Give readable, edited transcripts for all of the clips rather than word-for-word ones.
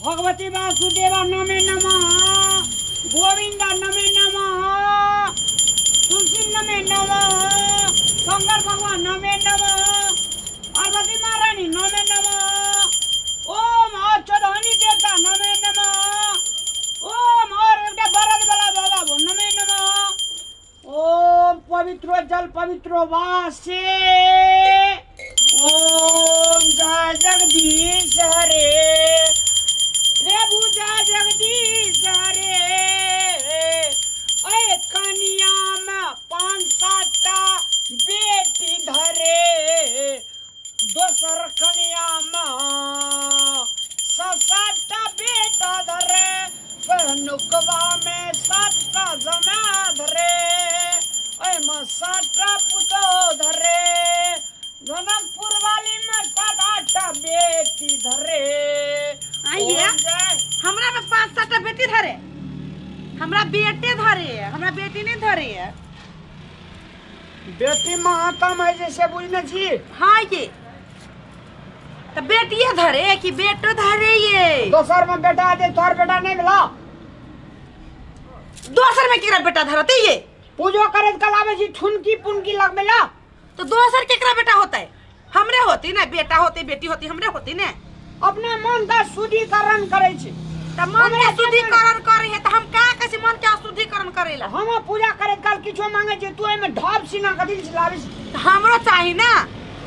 भगवती वासुदेवा नमे नमः, गोविंदा नमे नमः, तुलसी नमे नमः, शंकर भगवान नमे नमः, पार्वती महारानी नमे नमः, ओम अच्युतानी देवता नमे नमः, ओम और एक भरत बला बाबा नमे नमः, ओम पवित्र जल पवित्र वासे, ओम जय जगदीश हरे, प्रभु जय जगदीश हरे। अरे कन्या में 5-7 बेटी धरे, दोसर कन्या में 7 बेटा धरे, नुकवा में 7 जमा धरे, में 7 पुतो धरे, जनकपुर वाली में 7-8 बेटी धरे। आइए हमरा में 5-7 बेटी धरे, हमरा बेटे धरे, हमरा बेटी नहीं धरे है। बेटी महातम है जैसे बुझने छी। हाँ ये तो बेटिए धरे कि बेटो धरे ये। दोसर में बेटा दे, तोहर बेटा नहीं मिला। दोसर में केकरा बेटा धरते ये? पूजो करे कल आवे छी, ठुनकी पुनकी लगबेला। तो दोसर केकरा बेटा होता है? हमरे होती ना, बेटा होती बेटी होती हमरे होती ना। अपने मन का शुद्धिकरण करे छी। त मन के शुद्धिकरण करे है त हम का कैसे मन के शुद्धिकरण करेला? हम पूजा करे कल किछो मांगे छी, तू एमे ढाब सीना कथि लावे छी? हमरो चाहिए ना।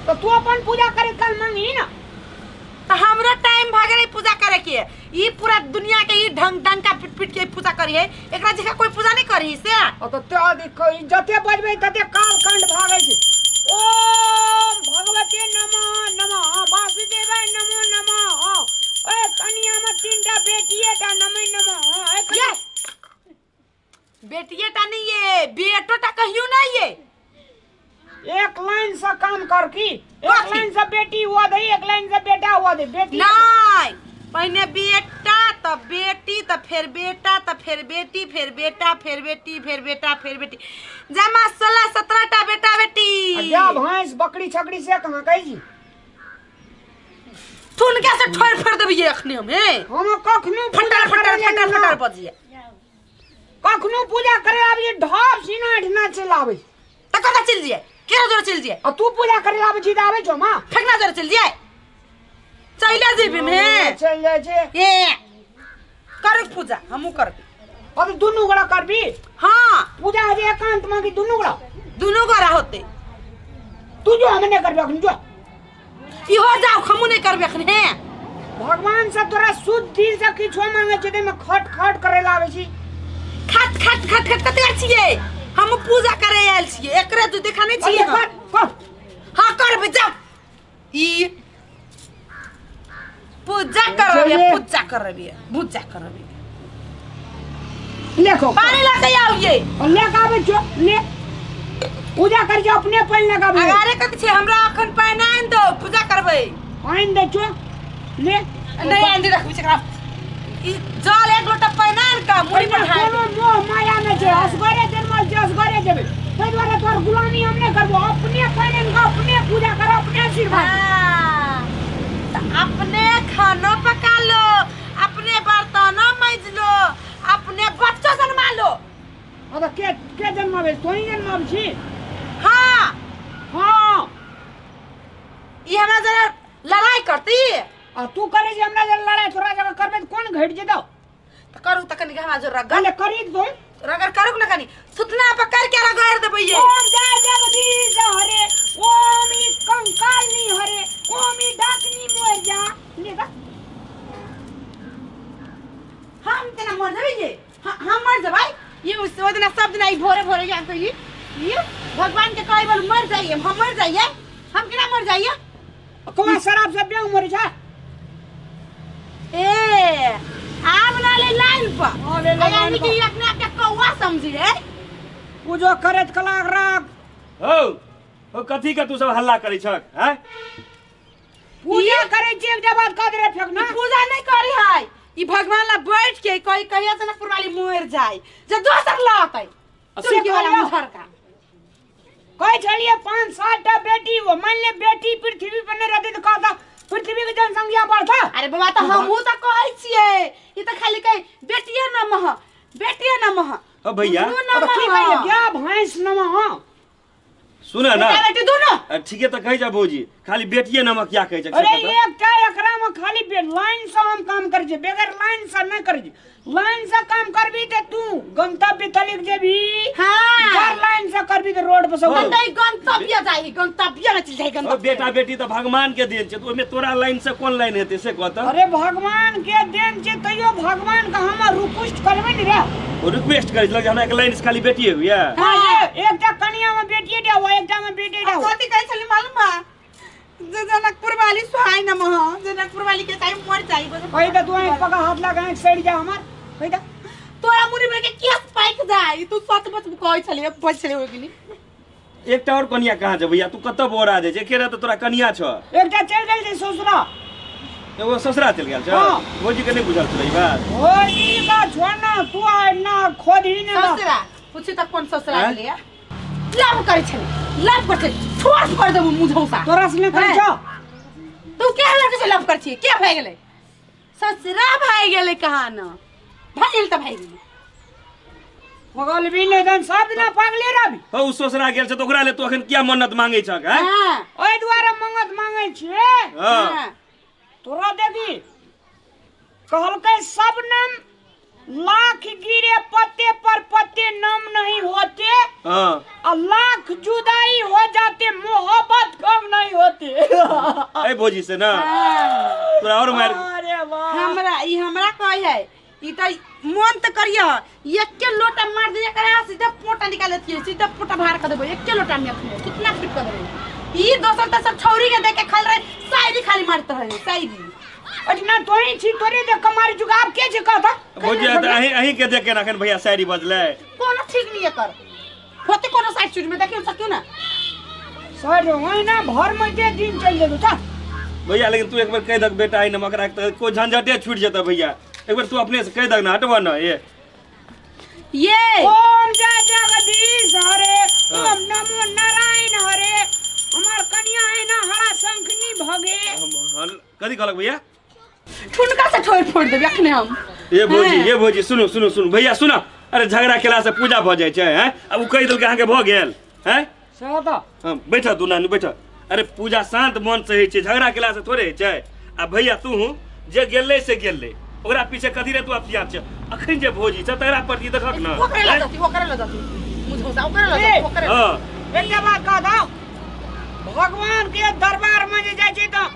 तो तू अपन पूजा करे कल मांगी ना। तो हमरो टाइम भागे रही पूजा करे के। ई पूरा दुनिया के ई ढंग ढंग का पिट पिट के पूजा करी है, एकरा जगह कोई पूजा नहीं करी से। तो ते देखो जते बजबे तते काल कंड भागे छी। ओम भगवती नमः नमः, वासुदेवाय नमो नमः। ए कन्या में 3 बेटिएटा नमः नमः। ये बेटिएटा नहीं ये, बेटोटा कहियो ना ये। एक लाइन से काम कर की, एक लाइन से बेटी हुआ दे, एक लाइन से बेटा हुआ दे। बेटी नहीं, पहले बेटा तब बेटी तब फिर बेटा तब फिर बेटी फिर बेटा फिर बेटी फिर बेटा फिर बेटी, जमा 16-17 बेटा बेटी। जा भैंस बकरी छकड़ी से कहां कही जी? तुन कैसे ठोर फोड़ देबी अखनी हमें? हम कखनो फटर फटर फटर फटर बजिए, कखनो पूजा करे आबी ढाब सीना ढना चलावे त कता चल जिए, केरा जोर चल जिए। और तू पूजा करे आबे छी आवे छो मां, ठगना जोर चल जिए, चला जेबी में चल जाय छे। ये कर पूजा हमहु करबी। अब दुनु गड़ा करबी? हां पूजा हजे एकांत में की दुनु गड़ा? दुनु गड़ा होते। तू जो हमने करबे अखन जो ई हो जाओ, हमहु नहीं करबे अखन। है भगवान से तोरा शुद्ध दिल से किछो मांगे छे, में खट खट करे लावे छी। खट खट खट खट कते छिए? हम पूजा करे आयल छिए, एकरे तू देखा नहीं छिए? हां करबे जा। ई पूजा करबे, पूजा करबे, पूजा करबे। देखो पानी लेके आओ ये, और लेके आवे जो ले पूजा कर जो अपने पहन लगाबे। अगारे कत छे हमरा अखन पहनाइन दो, पूजा करबे। आइन दे जो ले नहीं आइन दे, रख बिचरा ई जल 1 लोटा पहनाइन का मुड़ी पर ढाल। कोनो मोह माया में जे असगरे जन्मल जे असगरे जेबे, तै द्वारा तोर गुलामी हम नहीं करबो। अपने पहनन का अपने पूजा कर, अपने आशीर्वाद। तो अपने खाना पका लो, अपने बर्तन मांज लो, अपने बच्चों जन्मा लो। अब के जन्मावे? तोही जन्माव छी। हाँ हां ये हमरा जरा लड़ाई करती। आ तू करे जे हमरा जे लड़ाई थोड़ा जगह करबे त कोन घट जेतो? तो करू त कनी हमरा जो रगड़ गले करी दो रगड़ करू ना, कनी सुतना पकड़ के रगड़ देबे ये। ओम जय जगदीश हरे, ओम ई कंकालनी हरे, ओम ई डाकनी मोर जा। ले दा हम तेना मर जाबे ये, हम मर जाबै ये। उस दिन सब दिन आई भोरे भोरे जान कही ये भगवान के कहे बोल मर जाइए, हम मर जाइए, हम केना मर जाइए? कोवा शराब से बेंग मर जा। ए आब ना ले लाइन पर, हां ले ले यानी कि अपने आप के कौवा समझी रे। पूजो करत कलाक राख। ओ कथी का तू सब हल्ला करै छक? हैं पूजा करे छी एक बात कह दे रे फेंकना। पूजा नहीं करी है, ई भगवान ला बैठ के कोई कहिया से ना पुरवाली मोर जाए, जे दोसर लातै चुनकी वाला मुहर का। कहे छलिए 5-7 बेटी हो, मान ले बेटी पृथ्वी पर नहीं रहती तो कहता पृथ्वी के जनसंख्या बढ़ता। अरे बाबा तो हमहू तो कहै छियै ई तो खाली कह बेटिए नमः ओ भैया अब की कहिए क्या भैंस नमः सुना ना बेटी दोनों ठीक है तो कह जा भौजी खाली बेटिए नमक क्या कहे अरे एक क्या एकरा में खाली लाइन से हम काम कर जे बगैर लाइन से नहीं कर जे लाइन से काम करबी ते तू गंतव्य तक जेबी हां चार लाइन से करबी तो रोड पे सब नहीं गंतव्य जाई गंतव्य में चल जाई गंतव्य बेटा बेटी तो भगवान के देन छे तो ओमे तोरा लाइन से कौन लाइन हेते से कहत अरे भगवान के देन छे तइयो भगवान का हम रिक्वेस्ट करबे नि रे ओ रिक्वेस्ट करे लगे हमरा एक लाइन से खाली बेटिए हुआ हां एकटा कन्या में बेटिए दे वो एकटा में बेटी दे कथि कहै छली मालूम बा जनकपुर वाली सुहाई नमः जनकपुर वाली के टाइम मर जाई कहि त तू एक पका हाथ लगा एक साइड जा हमर कहि त तोरा मुरी में के केस पाइक जाई तू सत बच कहै छली बच छली हो गेली एकटा और कन्या कहां छै भैया तू कत बोरा जे केरा तो तोरा कन्या छ एकटा चल गेल छै ससुरा एगो ससुरा चल गेल छ हां भौजी के नहीं बुझल छ ई बात ओ ई का छोड़ना तू आ ना खोद ही ने ससुरा पूछी त कोन ससुरा लिया लाभ करे छली लाभ करते छोड़ दे मुझौसा तोरा से कर छ तू क्या लगे से लाभ कर छी क्या भए गेलै ससुरा भए गेलै कहां न भइल त भए गेलै मगल भी ने दन सब दिन पागले रहबी हो उ ससुरा गेल छ तो ओकरा ले तू अखन क्या मन्नत मांगे छ हैं हां ओइ द्वारा मंगत मांगे छे हां तोरा देखी कहलकै सब नाम लाख गिरे पत्ते पर पत्ते नम नहीं होते हां और लाख जुदाई हो जाते मोहब्बत कम नहीं होते ए भौजी से ना तोरा और मार अरे वाह हमरा कहे है ई त मन त करियो एक के लोटा मार दिया करे सीधा पोटा निकाल लेती सीधा पोटा बाहर कर देबो एक के लोटा में अपने कितना फिट कर देबो ई दोसर त सब छौरी के देख के खल रहे शायरी खाली मारत रहे शायरी अठना तोही छी तोरे देख कमारी जुगाब के जे कहता भौजी अही के देख के रखन भैया शायरी बजले कोनो ठीक नहीं कर होते कोनो साइड चूज में देखियो सकियो ना सर वही ना भर में जे दिन चल जेतो था भैया लेकिन तू एक बार कह दक बेटा आई नमक रख तो कोई झंझटे छूट जता भैया एक बार तू अपने से कह दक ना हटवा ना ये ओम जय जगदीश हरे ओम नमो नारायण हरे हमार कन्या है ना हरा शंखनी भगे कथी कहलक भैया ठुनका से ठोर फोड़ देबे अखने हम ये भौजी सुनो सुनो सुनो भैया सुनो अरे झगड़ा केला से पूजा भ जाय छै हैं अब उ कह देल के अहाँ के भ गेल हैं सदा हां बैठ तू नानी बैठ अरे पूजा शांत मन से होइ छै झगड़ा केला से थोड़े होइ छै आ भैया तू जे गेलै से गेलै ओकरा पीछे कथी रे तू अपियात छै अखन जे भौजी छ तकरा प्रति देखक ना ओकरे ल जाती मुझे ओकरे ल जाती ओकरे हां एकटा बात कह दो भगवान के दरबार में जे जाय छै त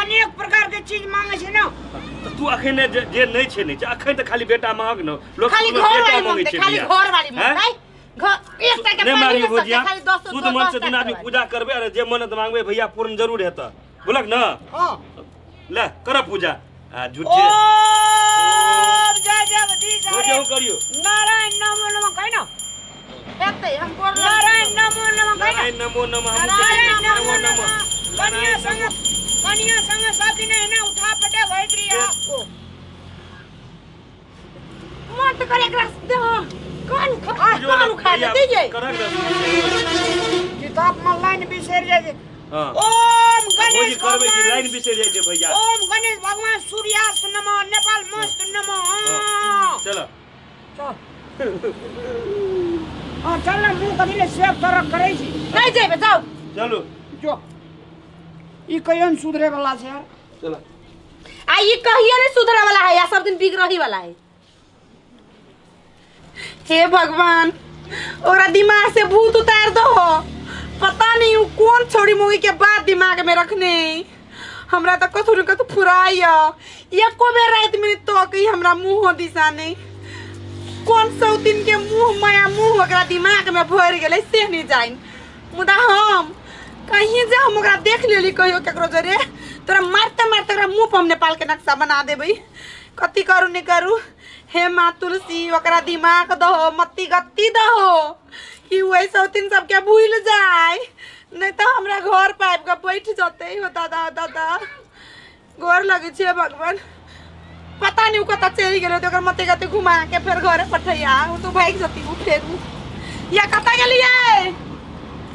अनेक प्रकार के चीज मांगे छै ना तो तू अखन जे नहीं छै नहीं छै अखन त खाली बेटा मांग न लोग खाली घर वाली मांगे खाली घर वाली मांगे घर एक टा के नहीं मांगे पानी भौजिया खाली 10 शुद्ध मन से दिन आदमी पूजा करबे अरे जे मन्नत मांगबे भैया पूर्ण जरूर हेता बोलक ना हां ले कर पूजा आ झूठे ओम जय जगदीश हो हरे जाओ करियो नारायण नमो नमः कहै ना हेतै हम बोल नारायण नमो नमः कहै ना नारायण नमो नमः नारायण नमो नमः कन्या संग साथी ने ना उठा पटे भैत्री आपको मन तो करे ग्रास दे कौन उखा दे दीजिए किताब में लाइन बिसर जाए हां ओम भौजी गणेश करबे की भगवान लाइन बिसर जाय छै भैया ओम गणेश भगवान सूर्यास्त नमः नेपाल मस्त नमः चलो हां चल ना मुंह कदिले सेव तरह करै छी नहीं जेबे जाओ चलो जो ई कयन सुधरे वाला छै यार चलो आ ये कहियो नहीं सुधरे वाला है या सब दिन बिक रही वाला है हे भगवान ओरा दिमाग से भूत उतार दो पता नहीं वो कौन छोड़ी मोगी के बाद दिमाग में रखने हमरा तो कथु न कथु फुराया एको बेर रात में तो कही हमरा मुंह दिशा नहीं कौन सौतीन के मुंह माया मुंह ओकरा दिमाग में भर गेलै से नहीं जाइन मुदा हम कहीं जे हम ओकरा देख लेली कहियो केकरो जरे तोरा मारते मारते ओकरा मुंह पर हम नेपाल के नक्शा बना देबै कथी करू नहीं करू हे माँ तुलसी ओकरा दिमाग दहो मत्ती गत्ती दहो कि वही सौतीन सबके भूल जाए नहीं तो हमरा घर पे आबि के बैठ जते हो दादा दादा घर लगे छे भगवान पता नहीं कत चल गेलो तो ओकर मत्ती गत्ती घुमा के फिर घरे पठैया तो भाग जती फिर या कत गेलिए